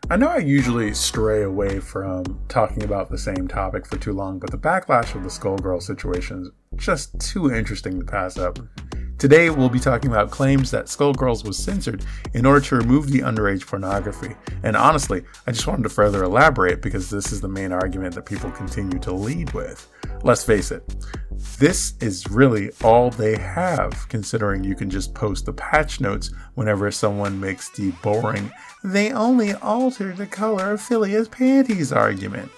I know I usually stray away from talking about the same topic for too long, but the backlash of the Skullgirls situation is just too interesting to pass up. Today, we'll be talking about claims that Skullgirls was censored in order to remove the underage pornography. And honestly, I just wanted to further elaborate because this is the main argument that people continue to lead with. Let's face it, this is really all they have, considering you can just post the patch notes whenever someone makes the boring, they only altered the color of Philia's panties argument.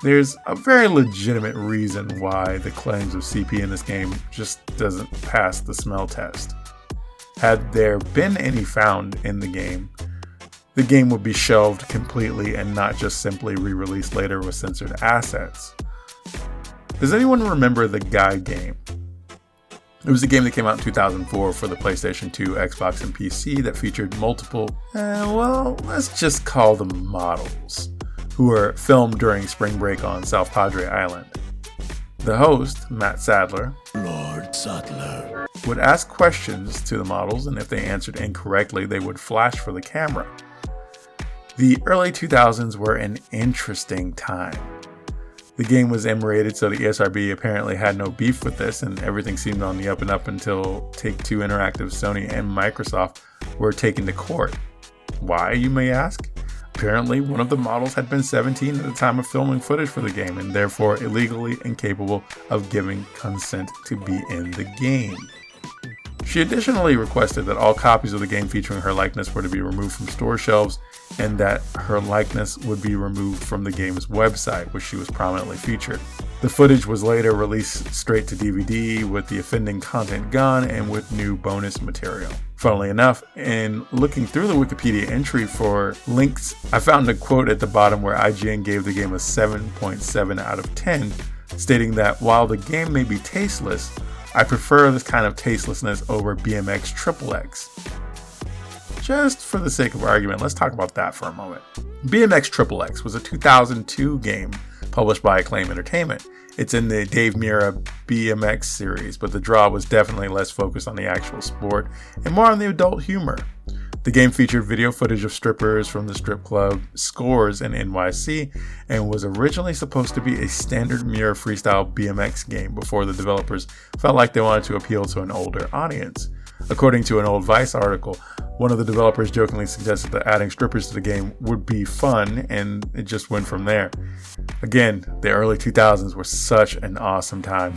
There's a very legitimate reason why the claims of CP in this game just doesn't pass the smell test. Had there been any found in the game would be shelved completely and not just simply re-released later with censored assets. Does anyone remember the Guy game? It was a game that came out in 2004 for the PlayStation 2, Xbox, and PC that featured multiple, let's just call them models, who were filmed during spring break on South Padre Island. The host, Matt Sadler, Lord Sadler, would ask questions to the models, and if they answered incorrectly, they would flash for the camera. The early 2000s were an interesting time. The game was M-rated, so the ESRB apparently had no beef with this, and everything seemed on the up and up until Take-Two Interactive, Sony, and Microsoft were taken to court. Why, you may ask? Apparently, one of the models had been 17 at the time of filming footage for the game and therefore illegally incapable of giving consent to be in the game. She additionally requested that all copies of the game featuring her likeness were to be removed from store shelves and that her likeness would be removed from the game's website, which she was prominently featured. The footage was later released straight to DVD with the offending content gone and with new bonus material. Funnily enough, in looking through the Wikipedia entry for links, I found a quote at the bottom where IGN gave the game a 7.7 out of 10, stating that while the game may be tasteless, I prefer this kind of tastelessness over BMX XXX. Just for the sake of argument, let's talk about that for a moment. BMX XXX was a 2002 game published by Acclaim Entertainment. It's in the Dave Mirra BMX series, but the draw was definitely less focused on the actual sport and more on the adult humor. The game featured video footage of strippers from the strip club Scores in NYC and was originally supposed to be a standard Mirror freestyle BMX game before the developers felt like they wanted to appeal to an older audience. According to an old Vice article, one of the developers jokingly suggested that adding strippers to the game would be fun, and it just went from there. Again, the early 2000s were such an awesome time.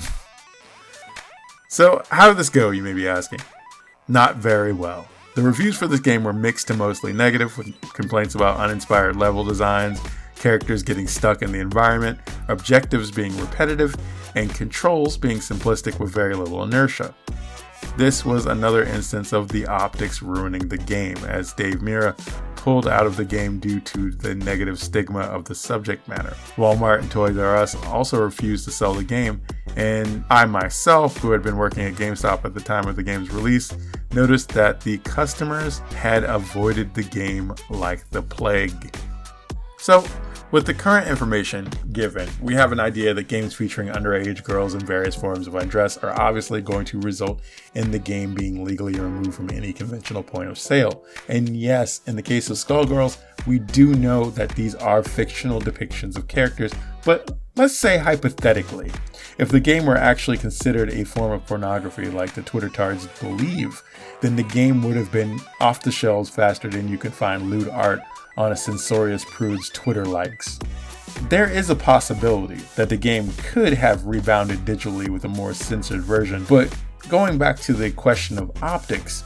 So, how did this go, you may be asking? Not very well. The reviews for this game were mixed to mostly negative, with complaints about uninspired level designs, characters getting stuck in the environment, objectives being repetitive, and controls being simplistic with very little inertia. This was another instance of the optics ruining the game, as Dave Mirra pulled out of the game due to the negative stigma of the subject matter. Walmart and Toys R Us also refused to sell the game, and I myself, who had been working at GameStop at the time of the game's release, noticed that the customers had avoided the game like the plague. So, with the current information given, we have an idea that games featuring underage girls in various forms of undress are obviously going to result in the game being legally removed from any conventional point of sale. And yes, in the case of Skullgirls, we do know that these are fictional depictions of characters, but let's say hypothetically, if the game were actually considered a form of pornography like the Twitter tards believe, then the game would have been off the shelves faster than you could find lewd art on a censorious prude's Twitter likes. There is a possibility that the game could have rebounded digitally with a more censored version, but going back to the question of optics,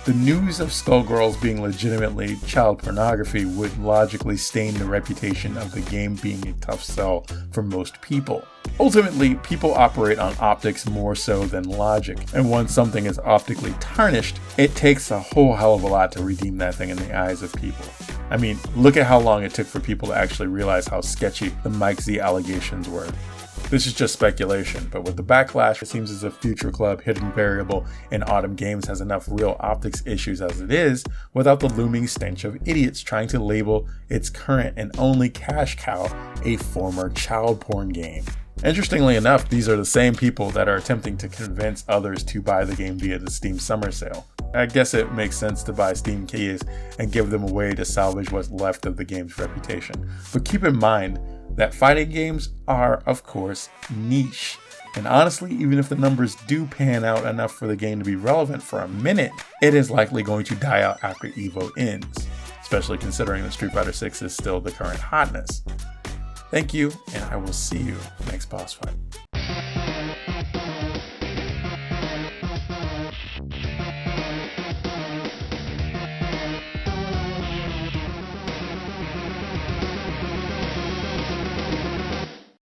the news of Skullgirls being legitimately child pornography would logically stain the reputation of the game being a tough sell for most people. Ultimately, people operate on optics more so than logic, and once something is optically tarnished, it takes a whole hell of a lot to redeem that thing in the eyes of people. I mean, look at how long it took for people to actually realize how sketchy the Mike Z allegations were. This is just speculation, but with the backlash, it seems as if Future Club, Hidden Variable, and Autumn Games has enough real optics issues as it is, without the looming stench of idiots trying to label its current and only cash cow a former child porn game. Interestingly enough, these are the same people that are attempting to convince others to buy the game via the Steam Summer Sale. I guess it makes sense to buy Steam keys and give them away to salvage what's left of the game's reputation. But keep in mind that fighting games are, of course, niche. And honestly, even if the numbers do pan out enough for the game to be relevant for a minute, it is likely going to die out after EVO ends, especially considering that Street Fighter 6 is still the current hotness. Thank you, and I will see you next boss fight.